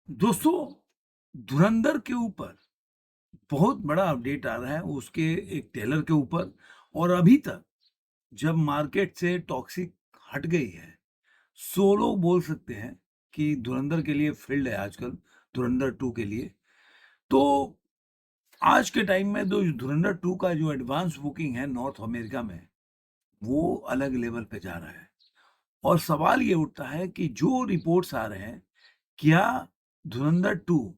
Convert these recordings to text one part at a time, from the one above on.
दोस्तों, धुरंधर के ऊपर बहुत बड़ा अपडेट आ रहा है उसके एक टेलर के ऊपर। और अभी तक जब मार्केट से टॉक्सिक हट गई है, सो लोग बोल सकते हैं कि धुरंधर के लिए फील्ड है आजकल, धुरंधर 2 के लिए। तो आज के टाइम में जो धुरंधर 2 का जो एडवांस बुकिंग है नॉर्थ अमेरिका में, वो अलग लेवल पे जा रहा है। और सवाल ये उठता है कि जो रिपोर्ट्स आ रहे हैं, क्या धुरंधर 2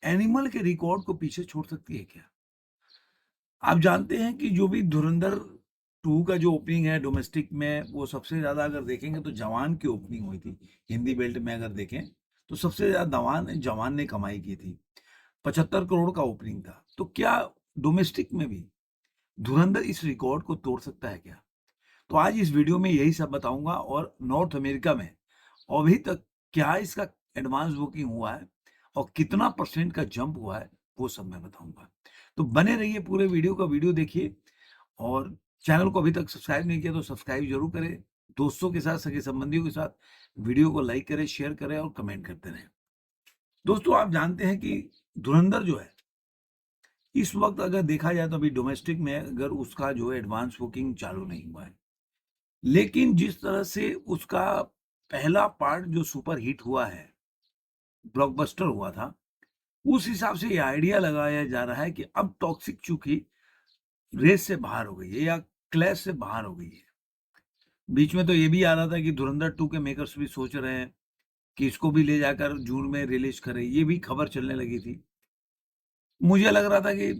एनिमल के रिकॉर्ड को पीछे छोड़ सकती है क्या? आप जानते हैं कि जो भी धुरंधर 2 का जो ओपनिंग है डोमेस्टिक में, वो सबसे ज़्यादा अगर देखेंगे तो जवान की ओपनिंग हुई थी। हिंदी बेल्ट में अगर देखें तो सबसे ज़्यादा दवान जवान ने कमाई की थी। 75 करोड़ का ओपनिंग था। तो क्या डोमेस्टिक में भी धुरंधर इस रिकॉर्ड को तोड़ सकता है क्या? तो आज इस वीडियो में यही सब बताऊंगा। और नॉर्थ अमेरिका में अभी तक क्या इसका एडवांस बुकिंग हुआ है और कितना परसेंट का जंप हुआ है, वो सब मैं बताऊंगा। तो बने रहिए, पूरे वीडियो का वीडियो देखिए। और चैनल को अभी तक सब्सक्राइब नहीं किया तो सब्सक्राइब जरूर करें। दोस्तों के साथ, सगे संबंधियों के साथ वीडियो को लाइक करें, शेयर करें और कमेंट करते रहें। दोस्तों, आप जानते हैं कि धुरंधर जो है, इस वक्त अगर देखा जाए तो अभी डोमेस्टिक में अगर उसका जो है एडवांस बुकिंग चालू नहीं हुआ है। लेकिन जिस तरह से उसका पहला पार्ट जो सुपर हिट हुआ है, ब्लॉकबस्टर हुआ था, उस हिसाब से ये आइडिया लगाया जा रहा है कि अब टॉक्सिक चूंकि रेस से बाहर हो गई है या क्लैश से बाहर हो गई है। बीच में तो ये भी आ रहा था कि धुरंधर 2 के मेकर्स भी सोच रहे हैं कि इसको भी ले जाकर जून में रिलीज करें, ये भी खबर चलने लगी थी। मुझे लग रहा था कि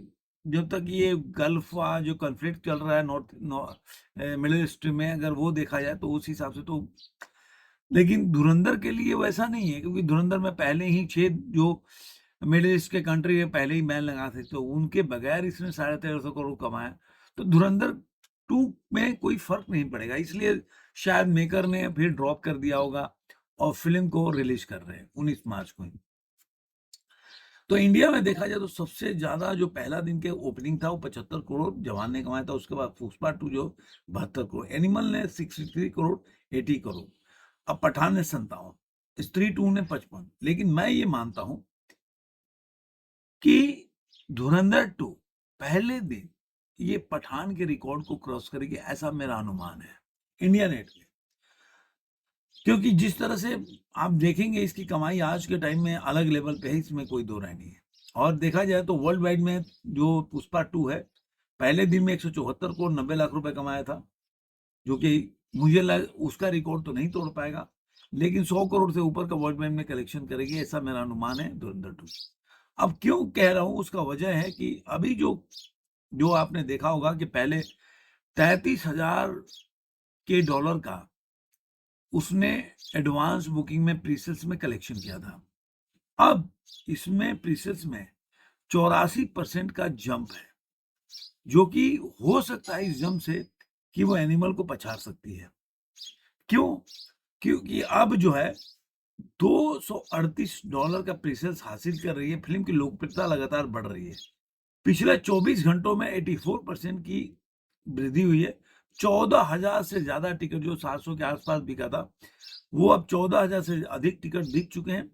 जब तक ये गल्फ का जो कॉन्फ्लिक्ट चल रहा है मिडिल ईस्ट में, अगर वो देखा जाए तो उस हिसाब से तो। लेकिन धुरंधर के लिए वैसा नहीं है, क्योंकि धुरंधर में पहले ही 6 जो मिडिल ईस्ट के कंट्री है पहले ही बैन लगा थे, तो उनके बगैर इसने 1350 करोड़ कमाया। तो धुरंधर 2 में कोई फर्क नहीं पड़ेगा, इसलिए शायद मेकर ने फिर ड्रॉप कर दिया होगा और फिल्म को रिलीज कर रहे हैं 19 मार्च को ही। तो इंडिया में देखा जाए तो सबसे ज्यादा जो पहला दिन के ओपनिंग था वो 75 करोड़ जवान ने कमाया था। उसके बाद पुष्पा 2 जो 72 करोड़, एनिमल ने 63 करोड़, 80 करोड़। अब पठान ने 57, स्त्री 2 ने 55। लेकिन मैं ये मानता हूं कि धुरंधर 2 पहले दिन ये पठान के रिकॉर्ड को क्रॉस करेगी, ऐसा मेरा अनुमान है इंडिया नेट में। क्योंकि जिस तरह से आप देखेंगे इसकी कमाई आज के टाइम में अलग लेवल पे है, इसमें कोई दो राय नहीं है। और देखा जाए तो वर्ल्ड वाइड में जो पुष्पा 2 है, पहले दिन में 174 करोड़ 90 लाख रुपए कमाया था, जो कि उसका रिकॉर्ड तो नहीं तोड़ पाएगा। लेकिन 100 करोड़ से ऊपर का वर्ल्ड वाइड में कलेक्शन करेगी, ऐसा मेरा अनुमान है धुरंधर 2। अब क्यों कह रहा हूं, उसका वजह है कि अभी जो जो आपने देखा होगा कि पहले 33,000 के डॉलर का उसने एडवांस बुकिंग में प्रीसेल्स में कलेक्शन किया था। अब इसमें प्रीसेल्स में 84% का जंप है, जो कि हो सकता है इस जंप से कि वो एनिमल को पछाड़ सकती है। क्यों? क्योंकि अब जो है $238 का प्रीसेल्स हासिल कर रही है। फिल्म की लोकप्रियता लगातार बढ़ रही है। पिछले 24 घंटों में 84% की वृद्धि हुई है। 14,000 से ज्यादा टिकट जो 700 के आसपास बिका था, वो अब 14,000 से अधिक टिकट बिक चुके हैं।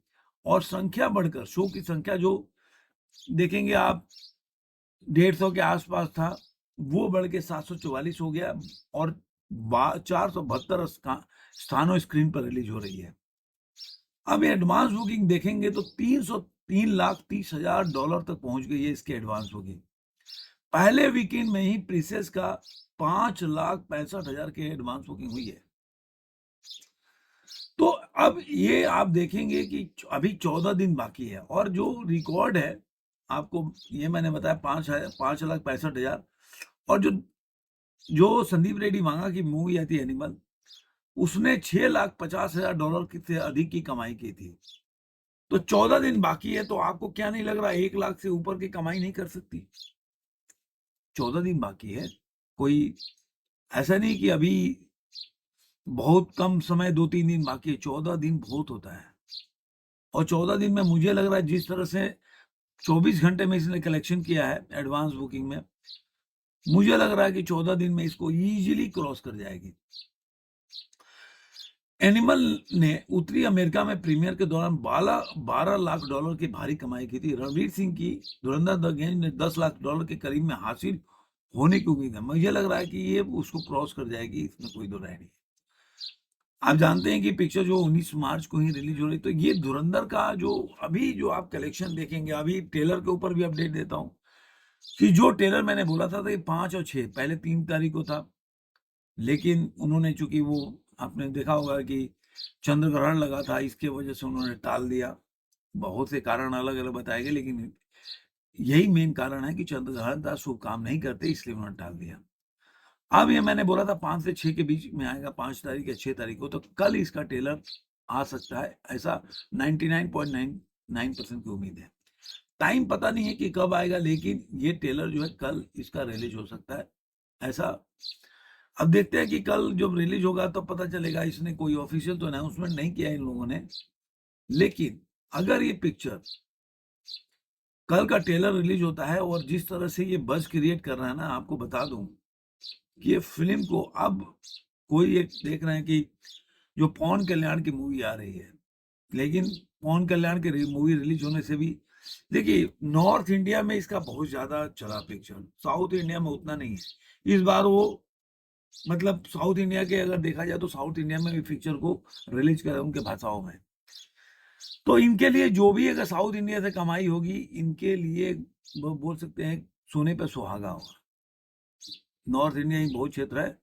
और संख्या बढ़कर, शो की संख्या जो देखेंगे आप 150 के आसपास था, वो बढ़ के 744 हो गया। और 472 स्थानों स्क्रीन पर रिलीज हो रही है। अब एडवांस बुकिंग देखेंगे तो 3,30,30,000 डॉलर तक पहुंच गई है इसकी एडवांस बुकिंग। पहले वीकेंड में ही प्रीसेस का 5,65,000 के एडवांस बुकिंग हुई है। तो अब ये आप देखेंगे कि अभी 14 दिन बाकी है, और जो रिकॉर्ड है आपको ये मैंने बताया 5,65,000। और जो जो संदीप रेड्डी वांगा की मूवी आई थी एनिमल, उसने 6,50,000 डॉलर से अधिक की कमाई की थी। तो 14 दिन बाकी है, तो आपको क्या नहीं लग रहा 1 लाख से ऊपर की कमाई नहीं कर सकती? 14 दिन बाकी है, कोई ऐसा नहीं कि अभी बहुत कम समय, 2-3 दिन बाकी है। 14 दिन बहुत होता है। और 14 दिन में मुझे लग रहा है जिस तरह से 24 घंटे में इसने कलेक्शन किया है एडवांस बुकिंग में, मुझे लग रहा है कि 14 दिन में इसको इजीली क्रॉस कर जाएगी। एनिमल ने उत्तरी अमेरिका में प्रीमियर के दौरान 12 लाख डॉलर की भारी कमाई की थी। रणवीर सिंह की धुरंधर द गैंग ने 10 लाख डॉलर के करीब में हासिल होने की उम्मीद है। मुझे लग रहा है कि ये उसको क्रॉस कर जाएगी, इसमें कोई दो राय नहीं। आप जानते हैं कि पिक्चर जो 19 मार्च को ही रिलीज हो रही, तो ये धुरंधर का जो अभी जो आप कलेक्शन देखेंगे, अभी ट्रेलर के ऊपर भी अपडेट देता हूँ कि जो ट्रेलर मैंने बोला था ये 5 और 6 पहले 3 तारीख को था, लेकिन उन्होंने चूंकि वो आपने देखा होगा कि चंद्र ग्रहण लगा था, इसके वजह से उन्होंने टाल दिया। बहुत से कारण अलग अलग बताए गए, लेकिन यही मेन कारण है कि चंद्र ग्रहण था, शुभ काम नहीं करते, इसलिए उन्होंने टाल दिया। अब ये मैंने बोला था 5 से 6 के बीच में आएगा, 5 तारीख या 6 तारीख को, तो कल इसका ट्रेलर आ सकता है, ऐसा 99.99% की उम्मीद है। टाइम पता नहीं है कि कब आएगा, लेकिन ये ट्रेलर जो है कल इसका रिलीज हो सकता है, ऐसा। अब देखते हैं कि कल जब रिलीज होगा तो पता चलेगा। इसने कोई ऑफिशियल तो अनाउंसमेंट नहीं किया इन लोगों ने, लेकिन अगर ये पिक्चर कल का ट्रेलर रिलीज होता है और जिस तरह से ये बज़ क्रिएट कर रहा है ना, आपको बता दूं कि ये फिल्म को अब कोई एक देख रहे हैं कि जो पवन कल्याण की मूवी आ रही है, लेकिन पवन कल्याण की मूवी रिलीज होने से भी, देखिए नॉर्थ इंडिया में इसका बहुत ज्यादा चला पिक्चर, साउथ इंडिया में उतना नहीं है। इस बार वो मतलब साउथ इंडिया के अगर देखा जाए तो साउथ इंडिया में भी पिक्चर को रिलीज करें उनके भाषाओं में, तो इनके लिए जो भी अगर साउथ इंडिया से कमाई होगी, इनके लिए वो बोल सकते हैं सोने पे सुहागा होगा। नॉर्थ इंडिया ही बहुत क्षेत्र है,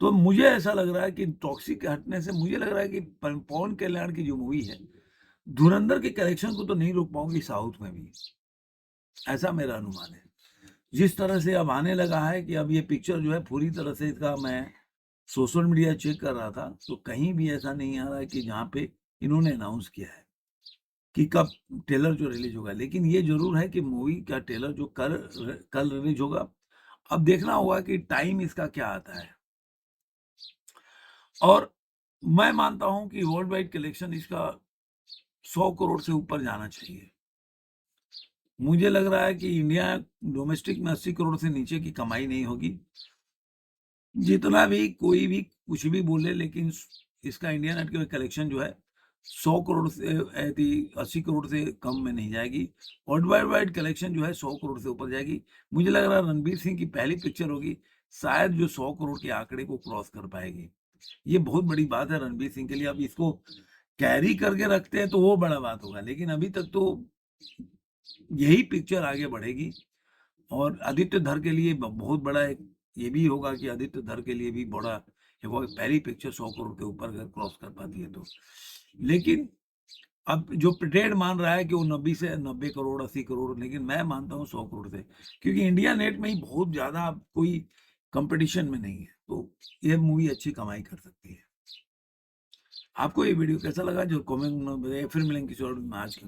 तो मुझे ऐसा लग रहा है कि टॉक्सिक हटने से मुझे लग रहा है कि पवन कल्याण की जो मूवी है, धुरंधर के कलेक्शन को तो नहीं रोक पाऊंगी साउथ में भी, ऐसा मेरा अनुमान है। जिस तरह से अब आने लगा है कि अब ये पिक्चर जो है पूरी तरह से, इसका मैं सोशल मीडिया चेक कर रहा था तो कहीं भी ऐसा नहीं आ रहा है कि जहाँ पे इन्होंने अनाउंस किया है कि कब ट्रेलर जो रिलीज होगा, लेकिन ये जरूर है कि मूवी का ट्रेलर जो कल रिलीज होगा। अब देखना होगा कि टाइम इसका क्या आता है, और मैं मानता हूं कि वर्ल्ड वाइड कलेक्शन इसका 100 करोड़ से ऊपर जाना चाहिए। मुझे लग रहा है कि इंडिया डोमेस्टिक में 80 करोड़ से नीचे की कमाई नहीं होगी, जितना भी कोई भी कुछ भी बोले, लेकिन इसका इंडिया नेट का कलेक्शन जो है 100 करोड़ से 80 करोड़ से कम में नहीं जाएगी। वर्ल्ड वाइड वाइड कलेक्शन जो है 100 करोड़ से ऊपर जाएगी। मुझे लग रहा है रणबीर सिंह की पहली पिक्चर होगी, शायद जो 100 करोड़ के आंकड़े को क्रॉस कर पाएगी। ये बहुत बड़ी बात है रणबीर सिंह के लिए। अब इसको कैरी करके रखते हैं तो वो बड़ा बात होगा, लेकिन अभी तक तो यही पिक्चर आगे बढ़ेगी। और आदित्य धर के लिए बहुत बड़ा एक ये भी होगा कि आदित्य धर के लिए भी बड़ा, वो पहली पिक्चर 100 करोड़ के ऊपर अगर क्रॉस कर पाती है तो। लेकिन अब जो ट्रेड मान रहा है कि वो 90 करोड़ 80 करोड़, लेकिन मैं मानता हूँ 100 करोड़ से, क्योंकि इंडिया नेट में ही बहुत ज्यादा कोई कंपटीशन में नहीं है, तो ये मूवी अच्छी कमाई कर सकती है। आपको ये वीडियो कैसा लगा, जो कमेंट में बताइए। फिर मिलेंगे किसी और में आज के